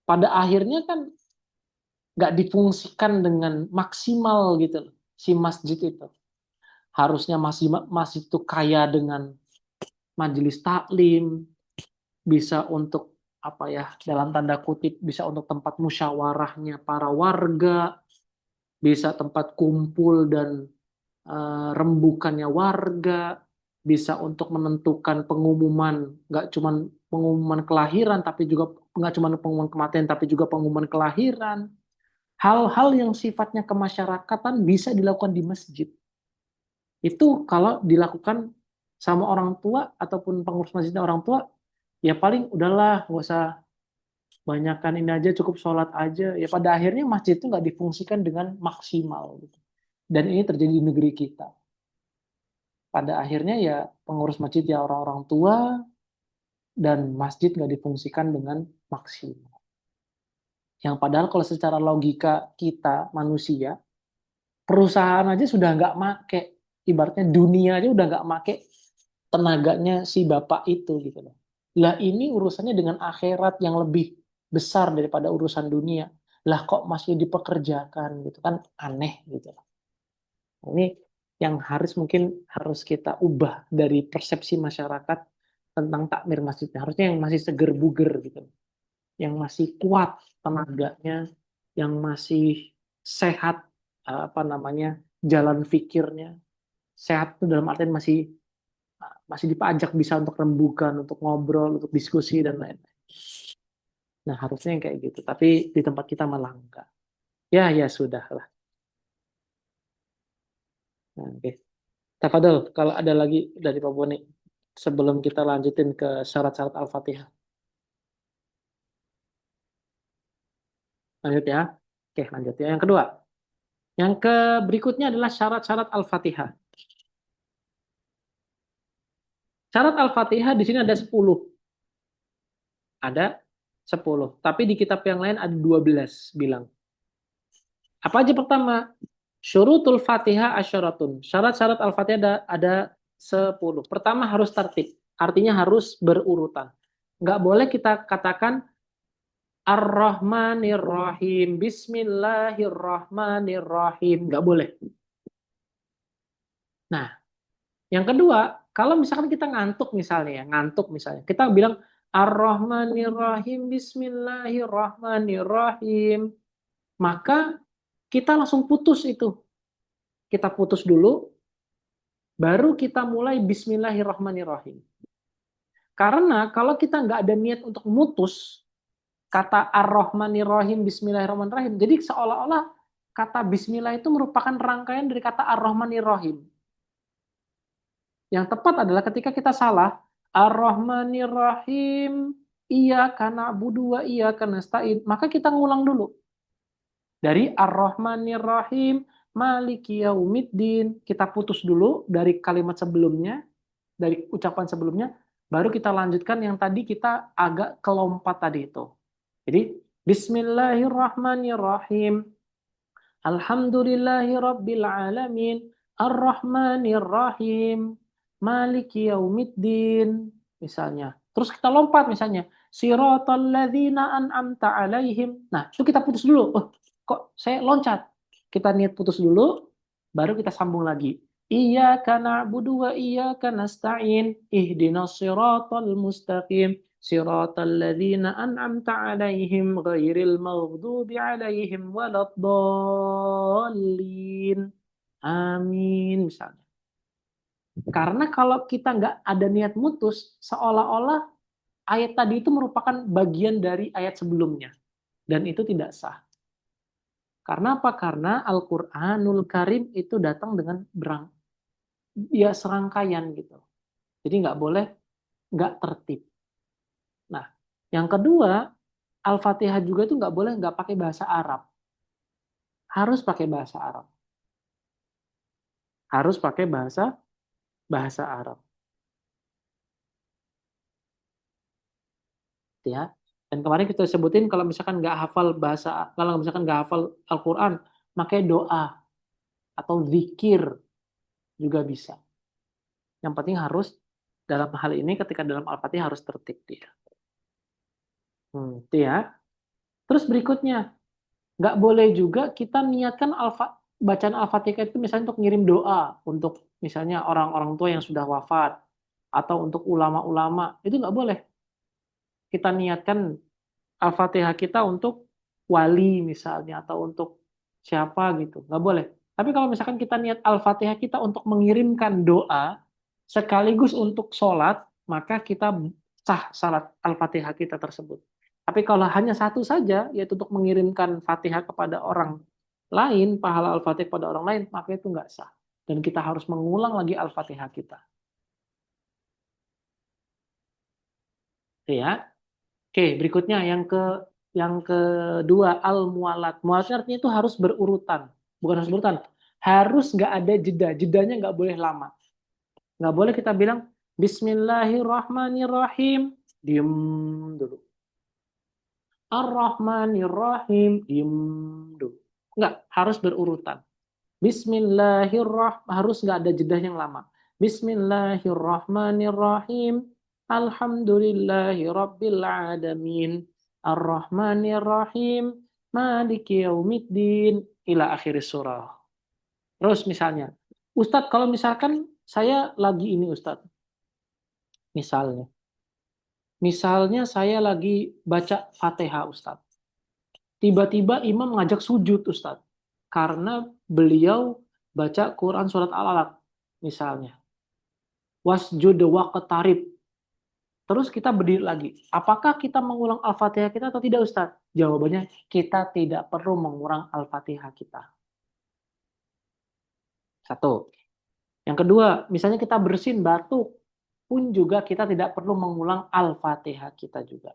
Pada akhirnya kan nggak difungsikan dengan maksimal gitu si masjid itu. Harusnya masih itu kaya dengan majelis taklim, bisa untuk apa ya, dalam tanda kutip, bisa untuk tempat musyawarahnya para warga, bisa tempat kumpul dan rembukannya warga, bisa untuk menentukan pengumuman, nggak cuma pengumuman kelahiran, tapi juga nggak cuma pengumuman kematian, tapi juga pengumuman kelahiran. Hal-hal yang sifatnya kemasyarakatan bisa dilakukan di masjid. Itu kalau dilakukan sama orang tua ataupun pengurus masjidnya orang tua, ya paling udahlah, nggak usah banyakkan ini aja, cukup sholat aja. Ya pada akhirnya masjid itu nggak difungsikan dengan maksimal, gitu. Dan ini terjadi di negeri kita. Pada akhirnya ya pengurus masjid ya orang-orang tua, dan masjid nggak difungsikan dengan maksimal. Yang padahal kalau secara logika kita manusia, perusahaan aja sudah nggak make, ibaratnya dunia aja udah nggak make tenaganya si bapak itu gitu loh. Lah ini urusannya dengan akhirat yang lebih besar daripada urusan dunia. Lah kok masih dipekerjakan gitu kan, aneh gitu loh. Ini yang mungkin harus kita ubah dari persepsi masyarakat tentang takmir masjidnya. Harusnya yang masih seger buger gitu. Yang masih kuat tenaganya, yang masih sehat apa namanya, jalan pikirnya. Sehat itu dalam artian masih dipajak bisa untuk rembukan, untuk ngobrol, untuk diskusi dan lain-lain. Nah, harusnya yang kayak gitu. Tapi di tempat kita malah enggak. Ya, ya sudah lah. Nah, oke. Tafadol, kalau ada lagi dari Pak Boni sebelum kita lanjutin ke syarat-syarat Al-Fatihah. Lanjut ya. Oke, lanjut ya. Yang kedua. Yang berikutnya adalah syarat-syarat Al-Fatihah. Syarat Al-Fatihah di sini ada 10. Ada 10. Tapi di kitab yang lain ada 12 bilang. Apa aja pertama? Syurutul Fatihah asyaratun. Syarat-syarat Al-Fatihah ada 10. Pertama harus tertib. Artinya harus berurutan. Nggak boleh kita katakan Ar-Rahmanir-Rahim. Bismillahirrahmanirrahim. Nggak boleh. Nah, yang kedua, kalau misalkan kita ngantuk misalnya, kita bilang Ar-Rahmanir-Rahim, Bismillahirrahmanirrahim. Maka kita langsung putus itu. Kita putus dulu, baru kita mulai Bismillahirrahmanirrahim. Karena kalau kita nggak ada niat untuk mutus kata Ar-Rahmanirrahim, Bismillahirrahmanirrahim, jadi seolah-olah kata Bismillah itu merupakan rangkaian dari kata Ar-Rahmanirrahim. Yang tepat adalah ketika kita salah, Ar-Rahmanirrahim, iyyaka na'budu wa iyyaka nasta'in, maka kita ngulang dulu. Dari Ar-Rahmanirrahim, Maliki Yaumiddin, kita putus dulu dari kalimat sebelumnya, dari ucapan sebelumnya, baru kita lanjutkan yang tadi kita agak kelompat tadi itu. Jadi, Bismillahirrahmanirrahim, Alhamdulillahirabbil alamin, Ar-Rahmanirrahim, Maliki Yaumiddin, misalnya. Terus kita lompat misalnya, Siratal ladzina an'amta alaihim. Nah, itu kita putus dulu. Oh, kok saya loncat? Kita niat putus dulu, baru kita sambung lagi. Iyyaka na'budu wa iyyaka nasta'in, ihdinas siratal mustaqim, siratal ladzina an'amta alaihim ghairil maghdubi alaihim waladdallin. Amin misalnya. Karena kalau kita nggak ada niat mutus, seolah-olah ayat tadi itu merupakan bagian dari ayat sebelumnya. Dan itu tidak sah. Karena apa? Karena Al-Quranul Karim itu datang dengan serangkaian gitu. Jadi nggak boleh nggak tertib. Nah, yang kedua, Al-Fatihah juga itu nggak boleh nggak pakai bahasa Arab. Harus pakai bahasa Arab. Harus pakai bahasa Arab. Ya. Dan kemarin kita sebutin kalau misalkan nggak hafal Al-Quran, makanya doa atau zikir juga bisa. Yang penting harus dalam hal ini ketika dalam Al-Fatihah harus tertib dia. Itu ya. Terus berikutnya, nggak boleh juga kita niatkan bacaan Al-Fatihah itu misalnya untuk ngirim doa untuk misalnya orang-orang tua yang sudah wafat, atau untuk ulama-ulama, itu nggak boleh. Kita niatkan Al-Fatihah kita untuk wali misalnya, atau untuk siapa gitu. Nggak boleh. Tapi kalau misalkan kita niat Al-Fatihah kita untuk mengirimkan doa, sekaligus untuk sholat, maka kita sah salat Al-Fatihah kita tersebut. Tapi kalau hanya satu saja, yaitu untuk mengirimkan Fatihah kepada orang lain, pahala Al-Fatihah kepada orang lain, maka itu nggak sah. Dan kita harus mengulang lagi Al-Fatihah kita. Oke ya. Oke, berikutnya yang kedua, al-mualat. Mualat artinya itu harus berurutan. Bukan harus berurutan. Harus nggak ada jeda. Jedanya nggak boleh lama. Nggak boleh kita bilang Bismillahirrahmanirrahim. Diem dulu. Ar-Rahmanirrahim. Diem dulu. Nggak, harus berurutan. Bismillahirrahmanirrahim. Harus nggak ada jeda yang lama. Bismillahirrahmanirrahim. Alhamdulillahi Rabbil Alamin. Ar-Rahmanirrahim. Maliki Yaumiddin. Ila akhir surah. Terus misalnya, Ustadz, kalau misalkan saya lagi ini Ustadz. Misalnya saya lagi baca Fatihah Ustadz. Tiba-tiba imam ngajak sujud Ustadz. Karena beliau baca Quran surat Al-Alaq misalnya. Wasjud waqtarib. Terus kita berdiri lagi. Apakah kita mengulang Al-Fatihah kita atau tidak Ustadz? Jawabannya, kita tidak perlu mengulang Al-Fatihah kita. Satu. Yang kedua, misalnya kita bersin batuk, pun juga kita tidak perlu mengulang Al-Fatihah kita juga.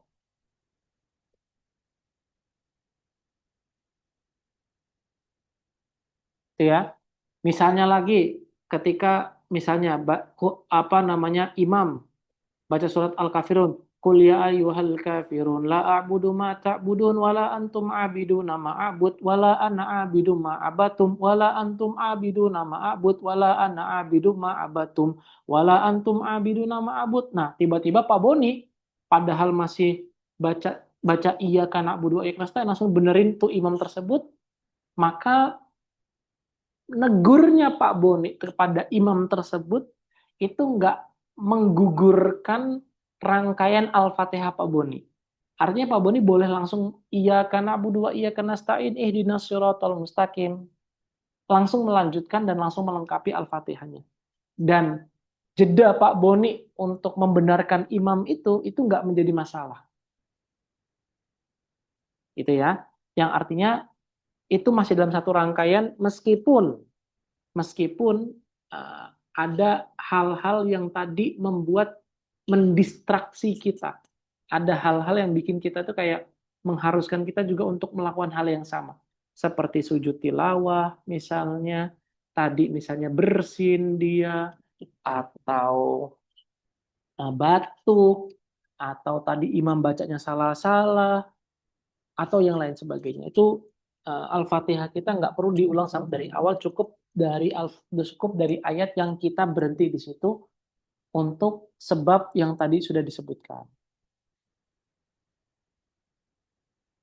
Itu ya. Misalnya lagi, ketika misalnya imam baca surat Al-Kafirun, Qul ya ayyuhal kafirun la a'budu ma ta'budun wala antum a'biduna ma a'bud wala ana a'bidu ma abatum wala antum a'biduna ma a'bud wala ana a'bidu ma abatum wala antum a'biduna ma a'bud. Nah, tiba-tiba Pak Boni padahal masih baca iya kana a'budu wa iyyaka nasta'in, langsung benerin tuh imam tersebut, maka negurnya Pak Boni kepada imam tersebut itu nggak menggugurkan rangkaian Al-Fatihah Pak Boni. Artinya Pak Boni boleh langsung iyyaka na'budu wa iyyaka nasta'in ihdinas siratal mustaqim. Langsung melanjutkan dan langsung melengkapi Al-Fatihahnya. Dan jeda Pak Boni untuk membenarkan imam itu nggak menjadi masalah. Itu ya. Yang artinya itu masih dalam satu rangkaian meskipun ada hal-hal yang tadi mendistraksi kita. Ada hal-hal yang bikin kita tuh kayak mengharuskan kita juga untuk melakukan hal yang sama. Seperti sujud tilawah misalnya, tadi misalnya bersin dia, atau batuk, atau tadi imam bacanya salah-salah, atau yang lain sebagainya. Itu Al-Fatihah kita nggak perlu diulang sampai dari awal, cukup dari ayat yang kita berhenti di situ untuk sebab yang tadi sudah disebutkan.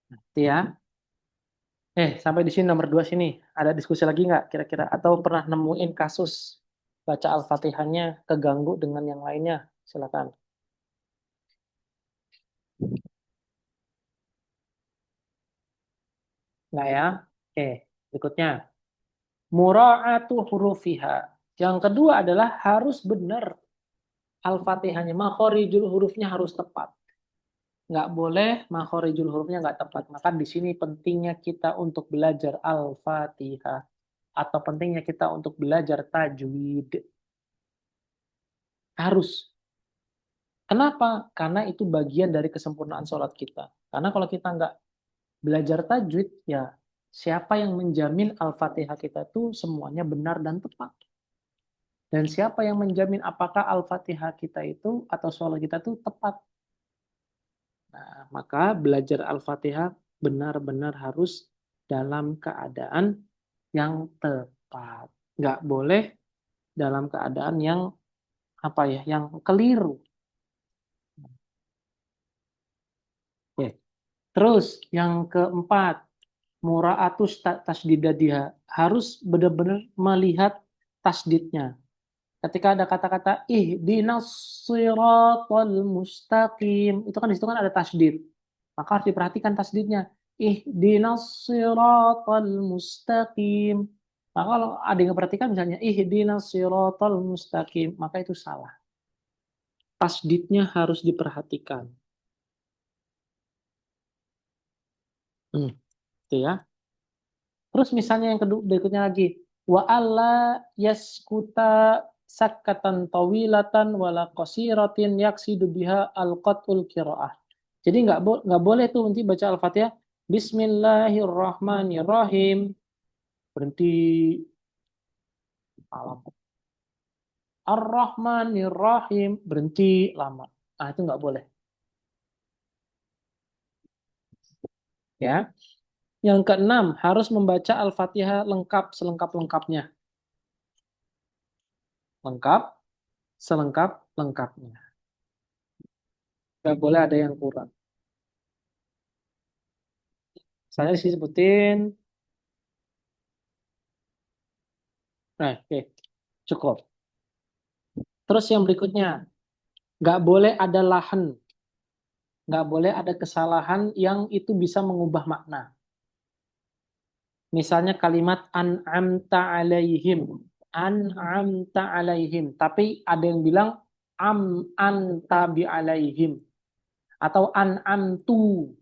Nanti ya. Sampai di sini nomor 2 sini. Ada diskusi lagi nggak kira-kira? Atau pernah nemuin kasus baca Al-Fatihahnya keganggu dengan yang lainnya? Silakan. Nggak ya? Berikutnya. Mura'atu hurufiha. Yang kedua adalah harus benar Al-Fatihahnya. Makhorijul hurufnya harus tepat. Nggak boleh makhorijul hurufnya nggak tepat. Maka di sini pentingnya kita untuk belajar Al-Fatihah. Atau pentingnya kita untuk belajar tajwid. Harus. Kenapa? Karena itu bagian dari kesempurnaan sholat kita. Karena kalau kita nggak belajar tajwid, ya siapa yang menjamin Al-Fatihah kita itu semuanya benar dan tepat? Dan siapa yang menjamin apakah Al-Fatihah kita itu atau sholat kita itu tepat? Nah, maka belajar Al-Fatihah benar-benar harus dalam keadaan yang tepat. Nggak boleh dalam keadaan yang yang keliru. Terus yang keempat, mura'atus tasdidadiha, harus benar-benar melihat tasdidnya. Ketika ada kata-kata ihdinas siratal mustaqim, itu kan di situ kan ada tasdid. Maka harus diperhatikan tasdidnya. Ihdinas siratal mustaqim. Maka kalau ada yang perhatikan misalnya ihdinas siratal mustaqim, maka itu salah. Tasdidnya harus diperhatikan. Itu ya. Terus misalnya yang kedua berikutnya lagi, wa alla yaskuta sakatan tawilatan wala qasiratin yaksidu biha alqatul qiraah. Jadi nggak boleh tuh nanti baca Al-Fatihah Bismillahirrahmanirrahim berhenti lama. Ar-Rahmanirrahim berhenti lama. Nah, itu nggak boleh. Ya. Yang keenam, harus membaca Al-Fatihah lengkap selengkap-lengkapnya. Lengkap selengkap-lengkapnya. Nggak boleh ada yang kurang. Saya disebutin. Nah, oke. Cukup. Terus yang berikutnya, nggak boleh ada lahan. Nggak boleh ada kesalahan yang itu bisa mengubah makna. Misalnya kalimat an'amta alaihim. An'amta alaihim. Tapi ada yang bilang anta bi alaihim. Atau an'amtu.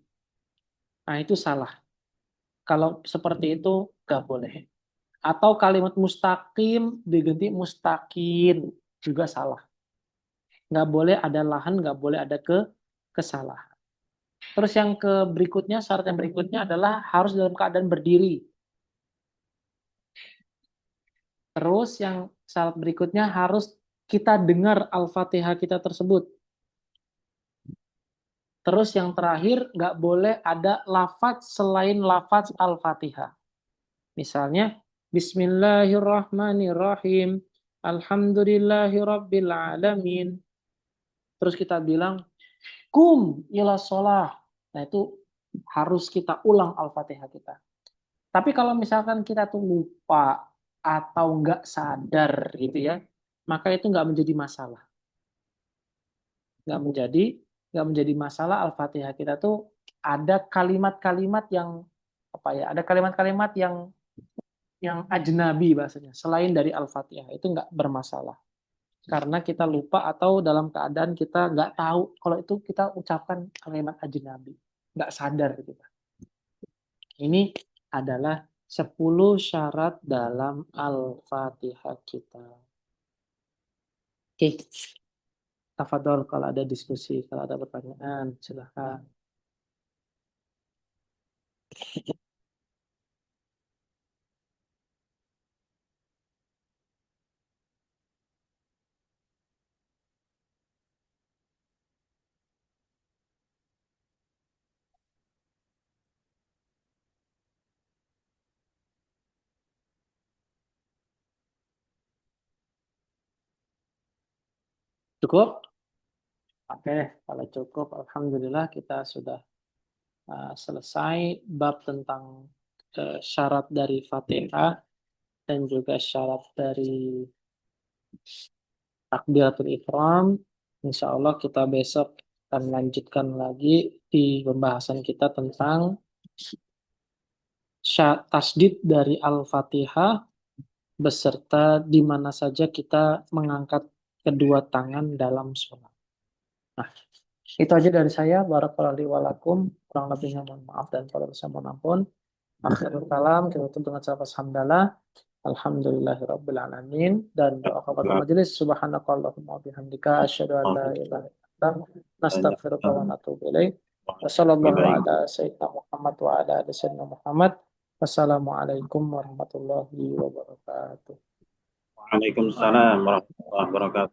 Nah, itu salah. Kalau seperti itu, nggak boleh. Atau kalimat mustaqim diganti mustaqin. Juga salah. Nggak boleh ada lahan, nggak boleh ada kesalahan. Terus yang berikutnya, syarat yang berikutnya adalah harus dalam keadaan berdiri. Terus yang syarat berikutnya harus kita dengar Al-Fatihah kita tersebut. Terus yang terakhir, nggak boleh ada lafaz selain lafaz Al-Fatihah. Misalnya, Bismillahirrahmanirrahim, Alhamdulillahirrabbilalamin. Terus kita bilang, kum ila sholah. Nah itu harus kita ulang Al-Fatihah kita. Tapi kalau misalkan kita tuh lupa atau nggak sadar gitu ya, maka itu nggak menjadi masalah. Nggak menjadi masalah. Al-Fatihah kita tuh ada kalimat-kalimat yang apa ya? Ada kalimat-kalimat yang ajnabi bahasanya, selain dari Al-Fatihah itu nggak bermasalah. Karena kita lupa atau dalam keadaan kita nggak tahu kalau itu kita ucapkan kalimat ajnabi, nggak sadar kita. Ini adalah 10 syarat dalam Al-Fatihah kita. Oke, tafadhol kalau ada diskusi, kalau ada pertanyaan, silahkan. Cukup? Oke, kalau cukup, alhamdulillah kita sudah selesai bab tentang syarat dari Fatihah dan juga syarat dari takbiratul ihram. Insya Allah kita besok akan lanjutkan lagi di pembahasan kita tentang tasdid dari Al-Fatihah beserta di mana saja kita mengangkat kedua tangan dalam sholat. Nah, itu aja dari saya. Barakallahu walakum. Kurang lebihnya mohon maaf dan kalau bisa mohon ampun. Akhirul kalam, kita tutup dengan ucapan hamdalah. Alhamdulillahirabbil alamin dan doa kafatul majelis subhanakallahumma bihamdika asyhadu an la ilaha illa anta nastaghfiruka wa natubu ilaik. Wassallallahu ala sayyidina Muhammad wa ala ali sayyidina Muhammad. Wassalamualaikum warahmatullahi wabarakatuh. Waalaikumsalam warahmatullahi wabarakatuh.